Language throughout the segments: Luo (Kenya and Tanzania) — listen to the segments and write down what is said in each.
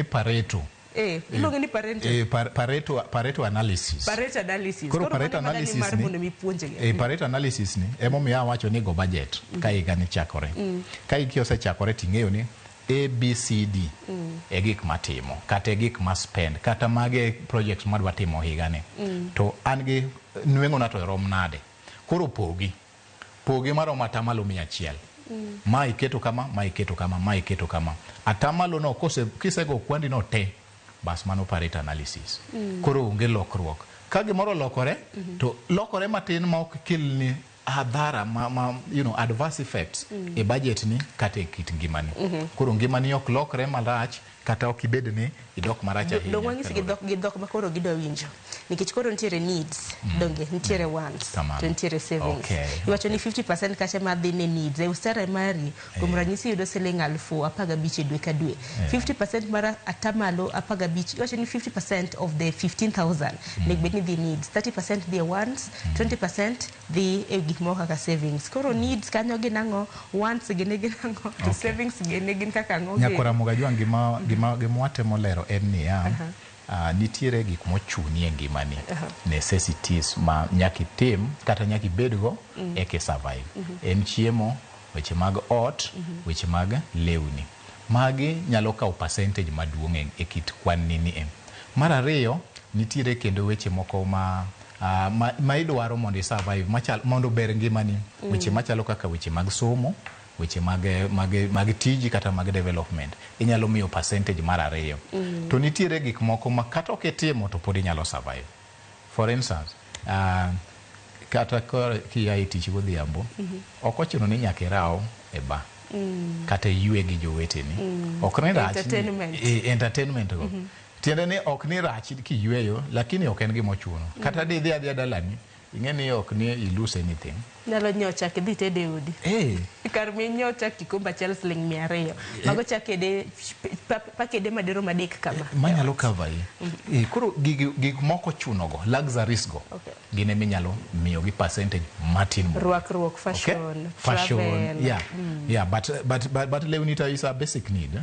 Pareto. Iluongo ni Pareto analysis. Pareto analysis. Koro Pareto analysis ni Pareto analysis ni emomiyo awacho ni go budget ka higa ni chakore. Ka higa osechakore ting'eyo ni ABCD e gik matimo kata gik ma spend kata mage projects madwa timo higa ni. To an gi nweng'o na to rom nade. Koro pogi maromo atamalo 100. Ma iketo kama, ma iketo kama, ma iketo kama. Atamalo no kisego kwandi no te bas mano Pareto analysis. Koro onge lokruok. Ka gimoro lokore to lokore matin ma ok kelni adhara adverse effects e budget ni kata e kit ngimani. Koro ngimani ok lokre malach kata ok ibed ni idok marach ahinya. Dong wang'isi gidok makoro gido winjo. Nikech koro nitiere needs, donge nitiere wants, to nitiere savings. Iwacho ni 50% kacha madhi ne needs. E usara mari, kuom ranyisi yudo siling 15,000 dwe ka dwe. 50% mara atamalo 15,000. Iwacho ni 50% of the 15,000 nek bedni the needs. 30% the wants, 20% the gik moko kaka savings. Koro needs kanyo ginang'o, wants ginang'o, to savings gin kaka ng'o. Nyakora Mugajwa gima watemo lero en niya, nitiere gik mochuni e ngimani, necessities ma nyaki tim kata nyaki bedgo eke survive. En chiemo, weche mag ot, weche mag lewni. Magi nyalo kawo percentage maduong' e kit kwan nini e. Mar ariyo, nitiere kendo weche moko ma idwaro mondo survive, mondo ber ngimani. Weche machalo kaka weche mag somo, weche mag tiji kata mag development. Inyalo miyo percentage mar ariyo. To nitiere gik moko ma kata oketimo to pod inyalo survive. For instance, kata kiya tich godhiambo, ok ochuno ni nyaka iraw e bar. Kata yue gi joweteni. Ok ni rach. Entertainment go. Tiende ni ok ni rach ki yueyo, lakini ok en gima ochuno. Kata dhi adhiya dalani, ing'eni ok ni lose anything. Nyalo nyiewo chak idhi tede udi. Kar mi nyiewo chak kikombe achiel siling 200. Mago chak pakede madero madek kama. Manyalo cover yi. Koro gik moko chunogo, luxuries go. Gine minyalo miyo gi percentage matin. Ruakruok, fashion, travel. Yeah, but lewni is a basic need.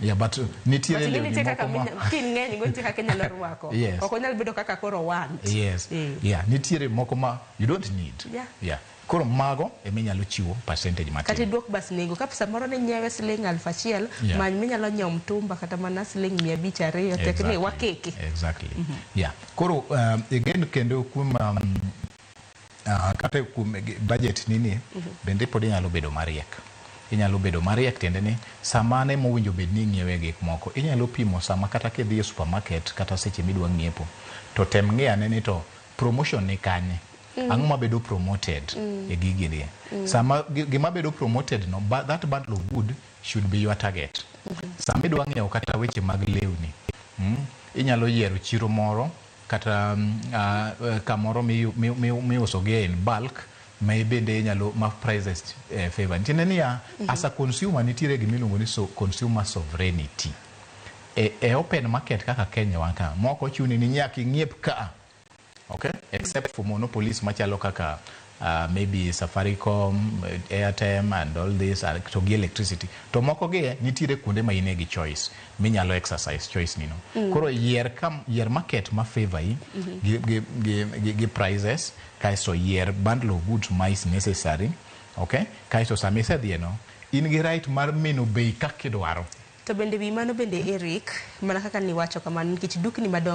Yeah, but nitiere lewni moko ma ng'eny go kaka nyalo ruako. Ok onyal bedo kaka koro want. Yes. Yeah, nitiere moko ma you don't need. Yeah. Koro mago eminyalo chiwo percentage matin. Kati duok bas nego ka pesa moro ne nyiewe siling 1,000 many minyalo nyiewo mtumba kata mana siling 500 tekni wakeke. Exactly. Yeah. Koro again kendo kuma kata kum budget nini bende pod inyalo bedo mariek. Inyalo bedo mariek tiende ni samane mowinjo bed ni ng'iewe gik moko. Inyalo pimo sama kata kidhi e supermarket kata seche midwa ng'iepo. To tem ng'e ni to promotion ni kanye. Ang'o mabedo promoted e gigi. Sama gima bedo promoted no, that bundle of good should be your target. Sama idwa ng'iewo kata weche mag lewni, inyalo yiero chiro moro kata kamoro miuso ge in bulk, bende inyalo ma prices favor. Tiende niya, as a consumer nitiere gimiluongo ni consumer sovereignty. E open market kaka Kenya wanka, moko chuni ni nyaka ing'iep ka. Okay, except for monopolies machalo kaka maybe Safaricom, Airtime and all this, to gi electricity. To moko ge nitiere kuonde ma ine gi choice, minyalo exercise choice nino. Koro yier market ma favor yi gi prices, kaiso yier bundle of goods ma is necessary. Okay, kaiso sami sedhi no, in gi right mar mino bei kakidwaro. To bende wi mano bende Eric, mana kaka niwacho kamano nikech dukni madongo